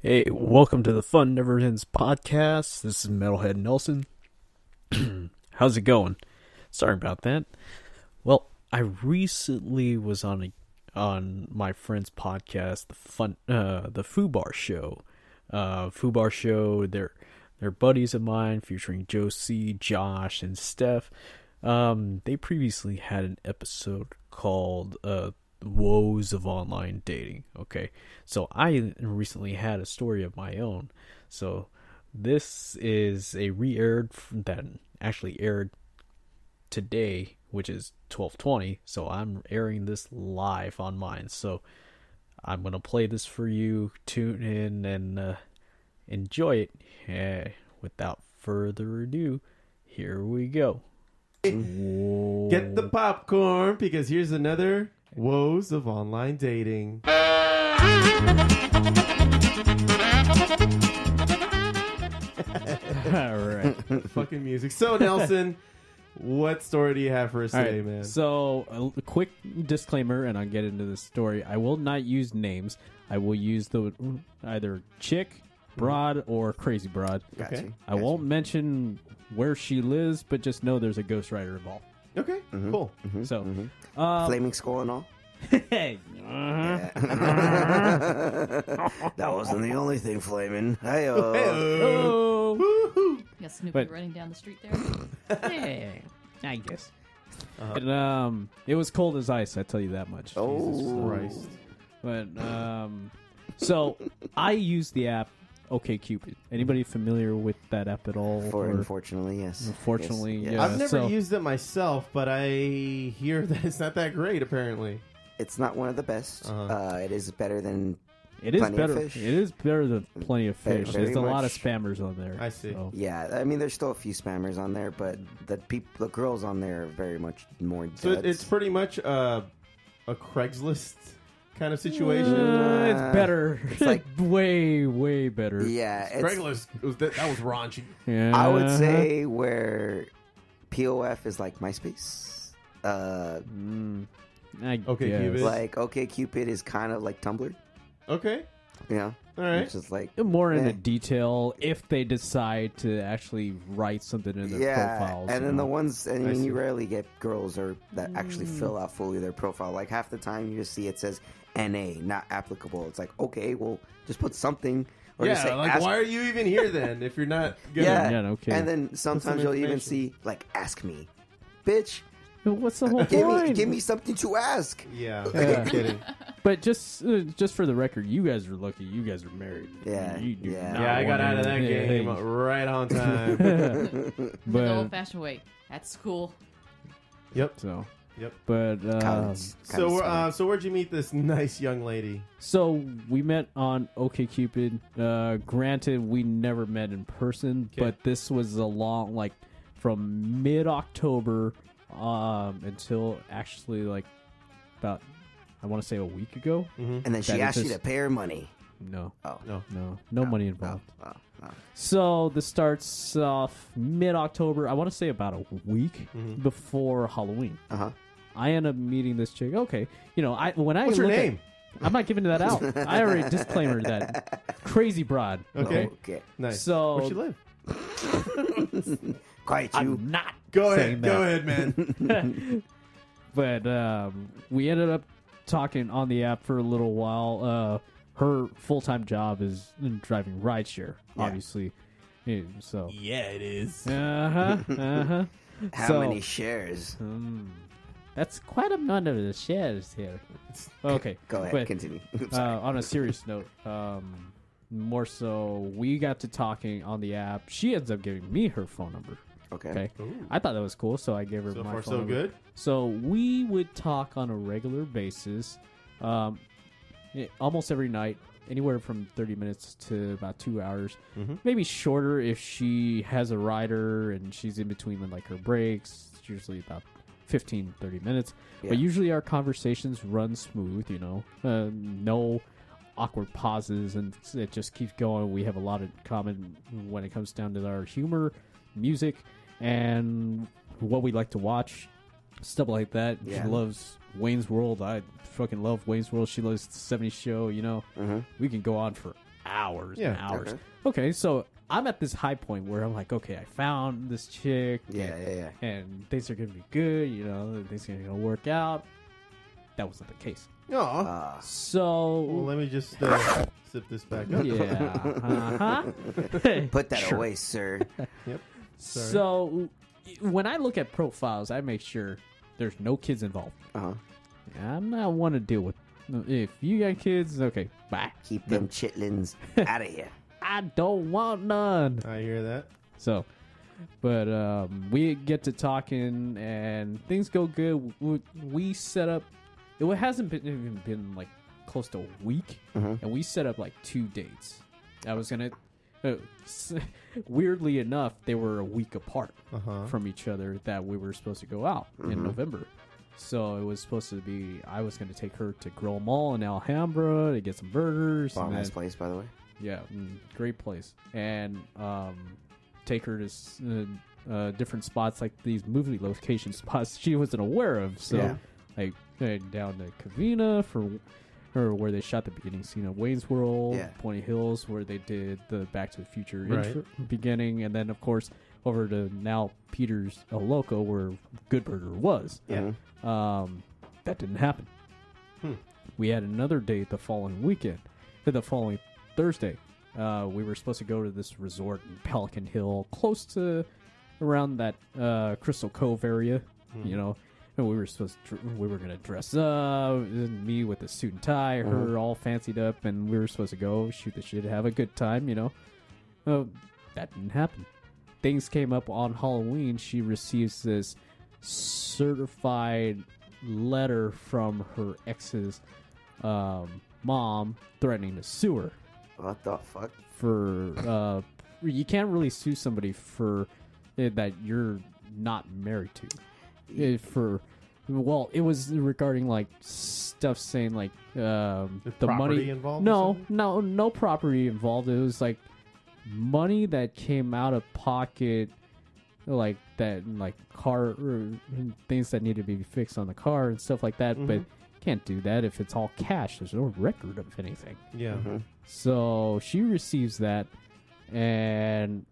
Hey, welcome to the Fun Never Ends podcast. This is Metalhead Nelson. How's it going? Sorry about that. Well, I recently was on my friend's podcast, the Foobar Show. Foobar Show. They're buddies of mine, featuring Josie, Josh, and Steph. They previously had an episode called Woes of Online Dating. Okay, so I recently had a story of my own. So this is a re-aired that actually aired today, which is 12/20. So I'm airing this live on mine. So I'm gonna play this for you. Tune in and enjoy it. Without further ado, here we go. Get the popcorn, because here's another Woes of Online Dating. All right. Fucking music. So, Nelson, what story do you have for us today, man? So, a quick disclaimer, and I'll get into this story. I will not use names. I will use the either chick, broad, or crazy broad. Okay. I won't mention where she lives, but just know there's a ghostwriter involved. Okay, cool. So, Flaming skull and all. hey, That wasn't the only thing flaming. Hey-o. oh, You got Snoopy But- running down the street there. hey, I guess. And, it was cold as ice. I tell you that much. Oh. Christ. But so I use the app OkCupid. Anybody familiar with that app at all? Unfortunately, yes. Unfortunately, Yes. yeah. I've never so- used it myself, but I hear that it's not that great, apparently. It's not one of the best. It is better than It is Plenty of better. Fish. It is better than Plenty of Very- Fish. very There's a lot of much. spammers on there. I see. So. yeah. I mean, there's still a few spammers on there, but the girls on there are very much more. So duds. it's pretty much a Craigslist kind of situation. It's better. It's like- way, way better. yeah. It's, Craigslist, that was raunchy. Yeah. I would say where POF is like MySpace. I Okay, guess. Cupid. Like OkCupid is kind of like Tumblr. Okay, You know, all right. it's just like More into Yeah. detail if they decide to actually write something in their profiles. and you then the know. ones, I mean, see. you rarely get girls that actually fill out fully their profile. Like half the time, you just see it says NA, not applicable. It's like, okay, well, just put something. Or just Yeah, say, like ask, why are you even here then if you're not gonna... Yeah, Yeah, okay. And then sometimes you'll even information. see like, ask me, bitch. What's the whole point? Give me something to ask. Yeah, Yeah. I'm kidding. But just for the record, you guys are lucky. You guys are married. Yeah, You do yeah. not Yeah, I got want out of that to- game Hey. right on time. The But old-fashioned way. That's cool. Yep. so, Yep. but So where'd you meet this nice young lady? so we met on OkCupid. Granted, we never met in person, Okay. but this was a long, like, from mid-October until actually like about, I want to say, a week ago. and then she That asked is you just- to pay her money. No, Oh, no money involved. oh. So this starts off mid-October. I want to say about a week before Halloween. Uh-huh. I end up meeting this chick. Okay, when I What's her look at- name? I'm not giving that out. I already disclaimer that. Crazy broad. Okay. Okay. Nice. So- Where'd she live? Quiet you. I'm not. Go saying ahead. Go that. ahead, man. But we ended up talking on the app for a little while. Her full-time job is driving rideshare, obviously. Yeah, so Yeah, it is. How So- many shares? that's quite a amount of the shares here. Okay, Go ahead. but, Continue. I'm sorry. on a serious note, more so, we got to talking on the app. She ends up giving me her phone number. Okay, I thought that was cool, so I gave her So my far, phone so number. good. So we would talk on a regular basis, almost every night, anywhere from 30 minutes to about 2 hours. Maybe shorter if she has a rider and she's in between like her breaks. It's usually about 15, 30 minutes. Yeah. But usually our conversations run smooth, no awkward pauses, and it just keeps going. We have a lot in common when it comes down to our humor, music, and what we like to watch, stuff like that. Yeah. She loves Wayne's World. I fucking love Wayne's World. She loves the 70s show, We can go on for hours Yeah. and hours. Okay. Okay, so I'm at this high point where I'm like, okay, I found this chick. Yeah. And things are going to be good, things are going to work out. That wasn't the case. Aw. So, Well, let me just sip this back up. yeah. Put that Sure. away, sir. Yep. Sorry. So, when I look at profiles, I make sure there's no kids involved. Uh-huh. I'm not one to deal with. If you got kids, okay, bye. Keep them chitlins out of here. I don't want none. I hear that. So, but we get to talking and things go good. We set up. It hasn't even been like close to a week, and we set up like 2 dates. I was gonna. Weirdly enough, they were a week apart from each other that we were supposed to go out in November. So it was supposed to be. I was going to take her to Grill Mall in Alhambra to get some burgers. Bomb and ass then- place, by the way. Yeah, great place. And take her to different spots, like these movie location spots she wasn't aware of. So, Yeah. like down to Covina or where they shot the beginning scene of Wayne's World, Yeah. Pointy Hills, where they did the Back to the Future Right. beginning, and then of course over to now Peter's El Loco, where Good Burger was. Yeah. That didn't happen. We had another date the following weekend, the following Thursday. We were supposed to go to this resort in Pelican Hill, close to around that Crystal Cove area, And we were we were gonna dress up, me with a suit and tie, her all fancied up, and we were supposed to go shoot the shit, have a good time, that didn't happen. Things came up on Halloween. She receives this certified letter from her ex's mom threatening to sue her What the fuck? for you can't really sue somebody for that you're not married to. It was regarding like stuff saying like the property money involved or No, something? no property involved. It was like money that came out of pocket, like that, like car or things that need to be fixed on the car and stuff like that. But can't do that if it's all cash. There's no record of anything. Yeah. So she receives that, and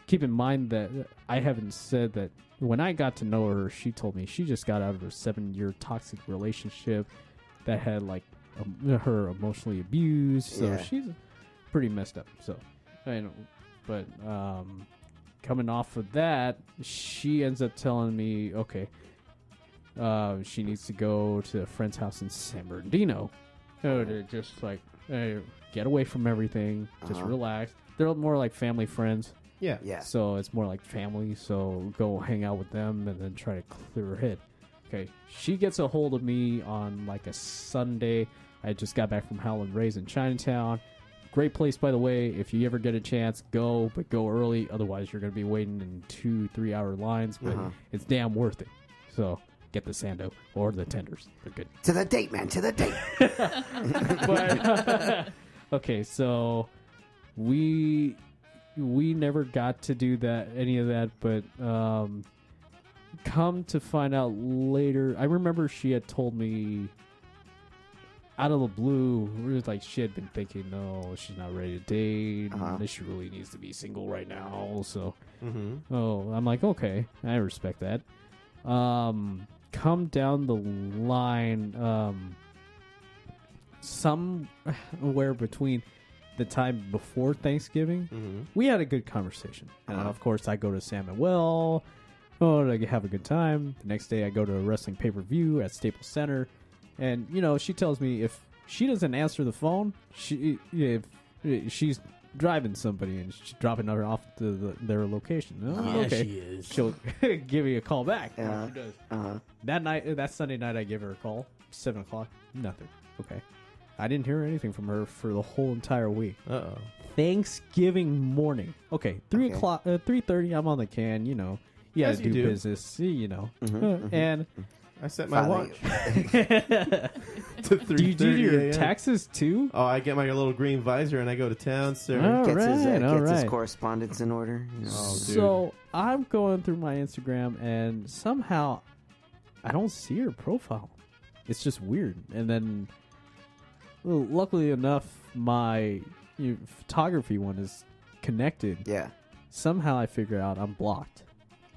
keep in mind that I haven't said that when I got to know her, she told me she just got out of a 7-year toxic relationship that had like her emotionally abused. So Yeah. she's pretty messed up. So I know, but coming off of that, she ends up telling me, okay, she needs to go to a friend's house in San Bernardino. To just like get away from everything, just relax. They're more like family friends. Yeah. Yeah. So it's more like family. So go hang out with them and then try to clear her head. Okay. She gets a hold of me on like a Sunday. I just got back from Howlin' Rays in Chinatown. Great place, by the way. If you ever get a chance, go, but go early. Otherwise, you're going to be waiting in 2-3 hour lines. But it's damn worth it. So get the Sando or the tenders. They're good. To the date, man. To the date. But, okay, so we never got to do any of that, but come to find out later, I remember she had told me out of the blue, it was like she had been thinking, no, she's not ready to date. She really needs to be single right now. So, I'm like, okay, I respect that. Come down the line, somewhere between the time before Thanksgiving, we had a good conversation. And of course, I go to San Manuel. To have a good time. The next day, I go to a wrestling pay-per-view at Staples Center. And, she tells me if she doesn't answer the phone, if she's driving somebody and she's dropping her off to their location. Okay. she is. She'll give me a call back. Yeah. She does. That Sunday night, I give her a call. 7 o'clock. Nothing. Okay. I didn't hear anything from her for the whole entire week. Uh-oh. Thanksgiving morning. Okay, 3:30. I'm on the can. You got Yes, to you do do. business. And I set my Finally. watch to 3:30 do you do your a.m. taxes too? Oh, I get my little green visor and I go to town, sir. Oh. Gets All his right. correspondence in order. Oh, dude. So I'm going through my Instagram and somehow I don't see her profile. It's just weird. And then well, luckily enough, my photography one is connected. Yeah. Somehow I figure out I'm blocked.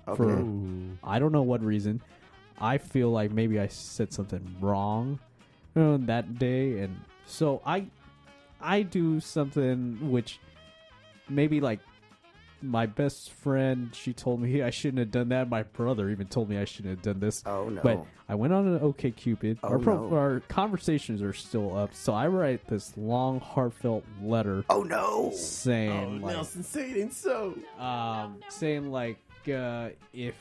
Okay. For Ooh. I don't know what reason. I feel like maybe I said something wrong that day, and so I do something which maybe like my best friend, she told me I shouldn't have done that. My brother even told me I shouldn't have done this. Oh no. But I went on an OkCupid. Oh, Our conversations are still up, so I write this long, heartfelt letter Oh no. saying like, Nelson saying so. saying like, if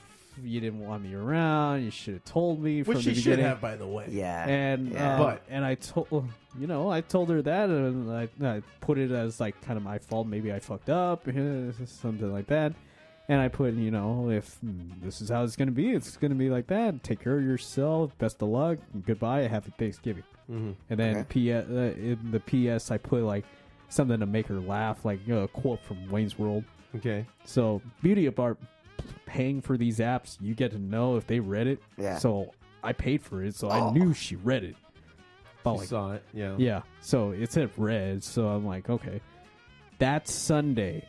you didn't want me around, you should have told me from Which the she should beginning. have, by the way. Yeah. And Yeah. and I told I told her that, and I put it as like kind of my fault. Maybe I fucked up, something like that. And I put, if this is how it's gonna be, it's gonna be like that. Take care of yourself. Best of luck. Goodbye. Happy Thanksgiving. Mm-hmm. And then in the PS, I put like something to make her laugh, like a quote from Wayne's World. Okay. So beauty of art, paying for these apps, you get to know if they read it. Yeah. So I paid for it, so I knew she read it. But You saw it. Yeah. yeah, so it said read, so I'm like, okay. That Sunday,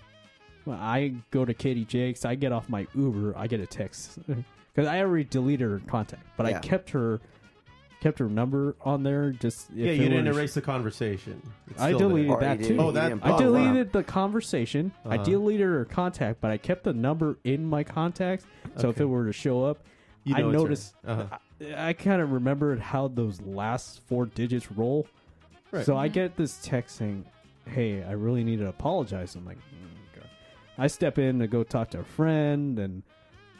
when I go to Katie Jake's, I get off my Uber, I get a text because I already deleted her contact, but I Yeah. kept her number on there. Just if Yeah, it you didn't were- erase the conversation. It's I still there. deleted Or that you too. didn't- Oh, you that- didn't I block her. deleted the conversation. I Uh-huh. deleted her contact, but I kept the number in my contacts. So if Okay. it were to show up, You I know it's her. noticed. Uh-huh. I kind of remembered how those last 4 digits roll. Right. So I get this text saying, "Hey, I really need to apologize." I'm like, God. I step in to go talk to a friend,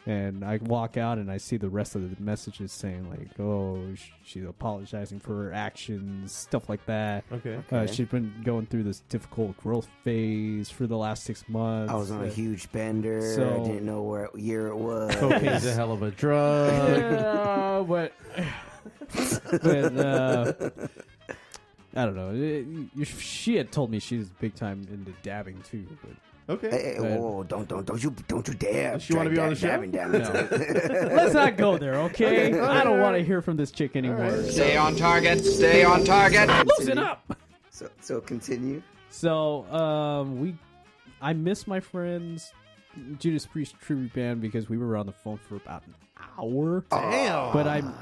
and I walk out and I see the rest of the messages saying like, "Oh, she's apologizing for her actions, stuff like that." Okay. She's been going through this difficult growth phase for the last 6 months. I was on a huge bender. So- I didn't know what year it was. Cocaine's a hell of a drug. Yeah, but I don't know. She had told me she's big time into dabbing too. But Okay. Hey, But- whoa, don't you dare. Does she wanna be on the show? dabbing down No. into- let's not go there, okay? I don't want to hear from this chick anymore. Stay on target. Stay on target. Loosen up. So continue. So I missed my friend's Judas Priest tribute band because we were on the phone for about an hour. Damn. But I'm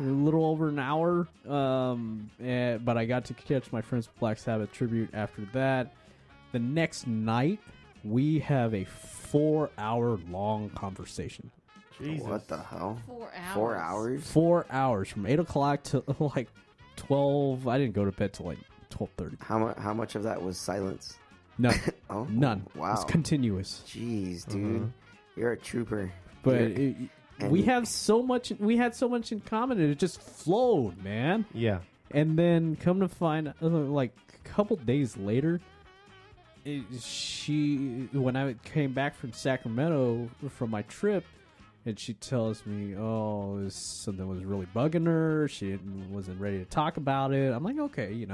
a little over an hour. But I got to catch my friend's Black Sabbath tribute after that. The next night, we have a 4-hour long conversation. Jesus. What the hell? 4 hours. 4 hours? 4 hours from 8 o'clock to like 12. I didn't go to bed till like 12:30. How much of that was silence? None. Oh, None. Wow. It's continuous. Jeez, dude, you're a trooper. But You're- we and- have so much. We had so much in common, and it just flowed, man. Yeah. And then come to find, like a couple days later, when I came back from Sacramento from my trip, and she tells me, "Oh, something was really bugging her. She wasn't ready to talk about it." I'm like, "Okay,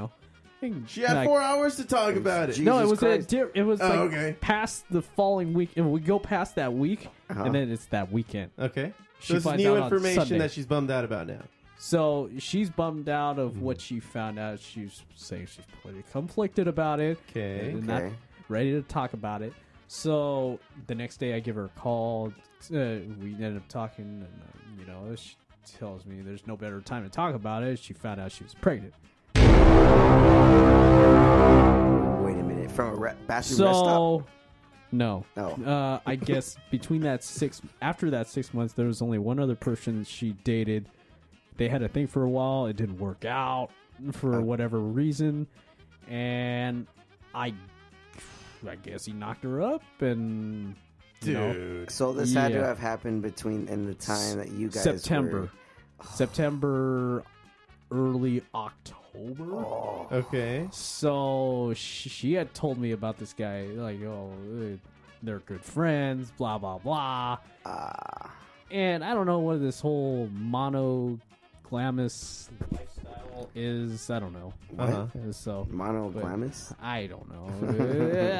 She had 4 hours to talk about it. Jesus No, it was Christ. it was Oh, like okay. past the following week, and we go past that week, Uh-huh. and then it's that weekend. Okay. She So this is finds new out on information Sunday. that she's bummed out about now. So she's bummed out of what she found out. She's saying she's pretty conflicted about it. Okay. And not Okay. ready to talk about it. So the next day I give her a call. We ended up talking, and she tells me there's no better time to talk about it. She found out she was pregnant. Wait a minute. From a bathroom rest stop? So no. Oh. I guess between after that 6 months, there was only one other person she dated. They had a thing for a while. It didn't work out for whatever reason, and I guess he knocked her up, and Dude. So this had to Yeah. have happened in the time that you guys September, were... September, early October. Oh. Okay. So she had told me about this guy, like, they're good friends, blah blah blah. And I don't know what this whole monoglamous lifestyle is. I don't know. Uh-huh. So Monoglamous? I don't know.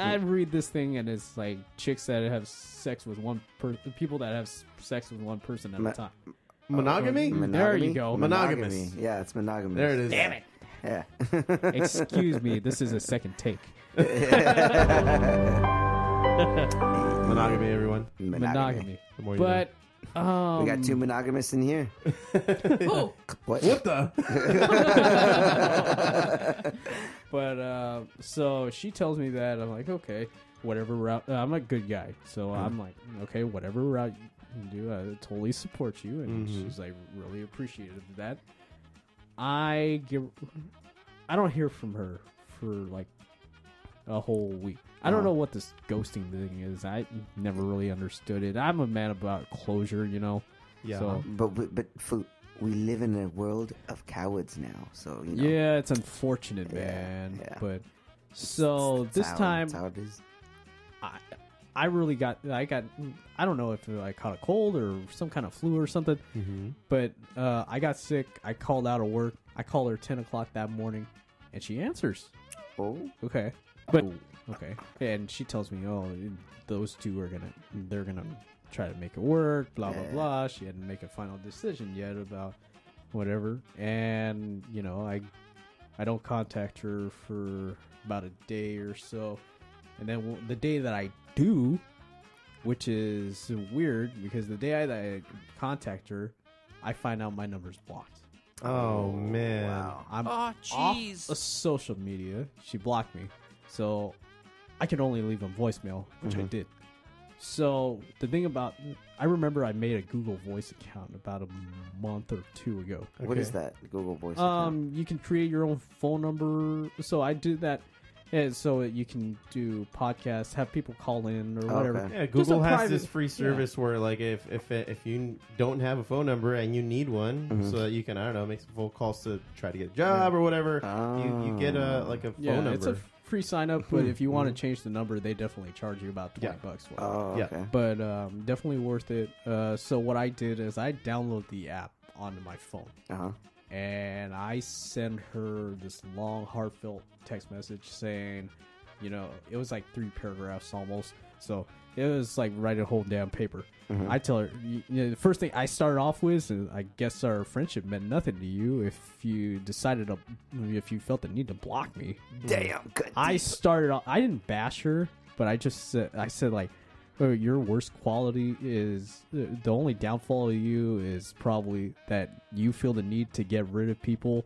I read this thing and it's like chicks that have sex with one person, people that have sex with one person at a time. Monogamy? There you go. Monogamous. Yeah, it's monogamous. There it is. Damn it. Yeah. Excuse me, this is a second take. Monogamy, everyone. Monogamy. The more you know. But We got two monogamists in here. Oh, What? What the? But so she tells me that. I'm like, okay, whatever route. I'm a good guy, so I'm like, okay, whatever route you do, I totally support you. And she's like, really appreciative of that. I don't hear from her for like a whole week. I don't know what this ghosting thing is. I never really understood it. I'm a man about closure, you know. Yeah. So, But we live in a world of cowards now, so you know. yeah, it's unfortunate, Yeah, man. yeah. But so That's this how- time, that's how it is. I really got. I don't know if I caught a cold or some kind of flu or something. But I got sick. I called out of work. I called her 10 o'clock that morning, and she answers. Oh, Okay, but okay, and she tells me, "Oh, those two they're gonna try to make it work." Blah blah blah. She hadn't make a final decision yet about whatever, and you know, I don't contact her for about a day or so, and then the day that I do, which is weird because the day that I contact her, I find out my number's blocked. Oh, man. wow. I'm Oh, off jeez. of social media. She blocked me, so I could only leave a voicemail, which I did. So the thing about, I remember I made a Google Voice account about a month or two ago. What is that? Google Voice account? You can create your own phone number. So I did that. Yeah, so you can do podcasts, have people call in or whatever. Okay. Yeah, Just Google a has private- this free service where, like, if you don't have a phone number and you need one, so that you can, I don't know, make some phone calls to try to get a job or whatever, you get a phone number. It's a free sign up, but if you want to change the number, they definitely charge you about $20. Whatever. Oh, yeah. okay. But definitely worth it. So what I did is I downloaded the app onto my phone, Uh-huh. and I send her this long, heartfelt text message saying, you know, it was like 3 paragraphs almost. So it was like write a whole damn paper. I tell her, you know, the first thing I started off with is, I guess our friendship meant nothing to you if you if you felt the need to block me. Damn. Good. I started off, I didn't bash her, but I said like, oh, your worst quality is, the only downfall of you is probably that you feel the need to get rid of people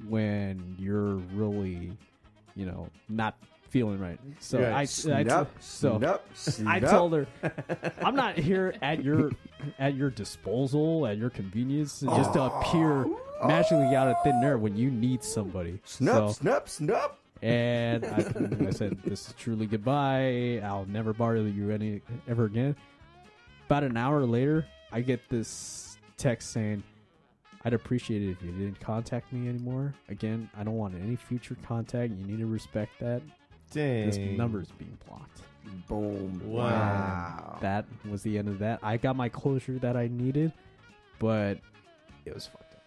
when you're really, you know, not feeling right. So Right. I told her, I'm not here at your disposal, at your convenience, just to appear magically out of thin air when you need somebody. Snup, So- snup, snup. and I said, this is truly goodbye. I'll never bother you ever again. About an hour later, I get this text saying, I'd appreciate it if you didn't contact me anymore. Again, I don't want any future contact. You need to respect that. Dang. This number is being blocked. Boom. Wow. That was the end of that. I got my closure that I needed, but it was fucked up.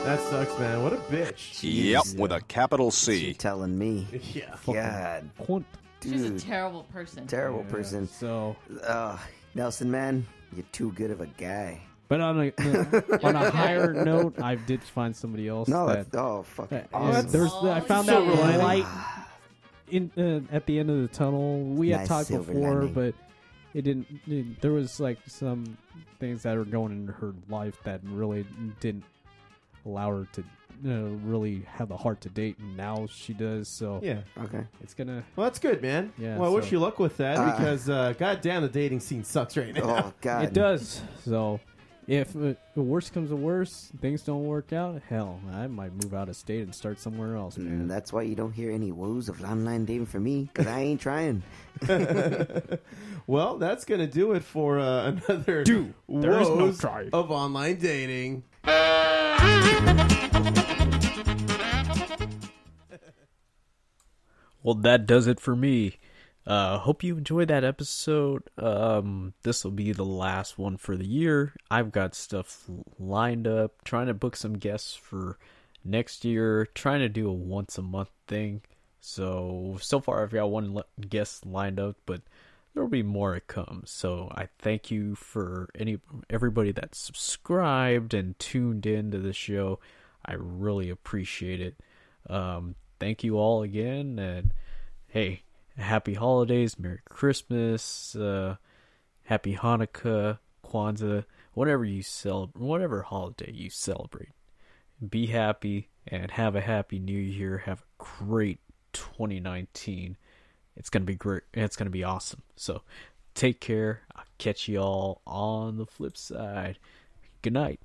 That sucks, man. What a bitch. Yep, with a capital You C. telling me. Yeah. God. Cunt. she's a Dude. terrible person. Terrible person. So, Nelson, man, you're too good of a guy. but on a higher note, I did find somebody else. No, that, that's fucking and awesome. I found so that romantic. light at the end of the tunnel. We had Nice talked silver before, lining. but it didn't. There was like some things that were going into her life that really didn't allow her to really have the heart to date, and now she does. So Yeah. Okay. it's gonna. Well, that's good, man. Yeah, Well, I wish so- you luck with that because, goddamn, the dating scene sucks right now. Oh, God. It does. So if the worst comes to worst, things don't work out. Hell, I might move out of state and start somewhere else, man. And that's why you don't hear any woes of online dating from me, because I ain't trying. Well, that's going to do it for another there is no woes try. of online dating. Well, that does it for me. Hope you enjoyed that episode. This will be the last one for the year. I've got stuff lined up, trying to book some guests for next year, trying to do a once a month thing. So far I've got one guest lined up, but there'll be more to come. So I thank you for everybody that subscribed and tuned in to the show. I really appreciate it. Thank you all again, and hey, happy holidays, Merry Christmas, Happy Hanukkah, Kwanzaa, whatever holiday you celebrate. Be happy and have a happy new year. Have a great 2019. It's going to be great. It's going to be awesome. So take care. I'll catch you all on the flip side. Good night.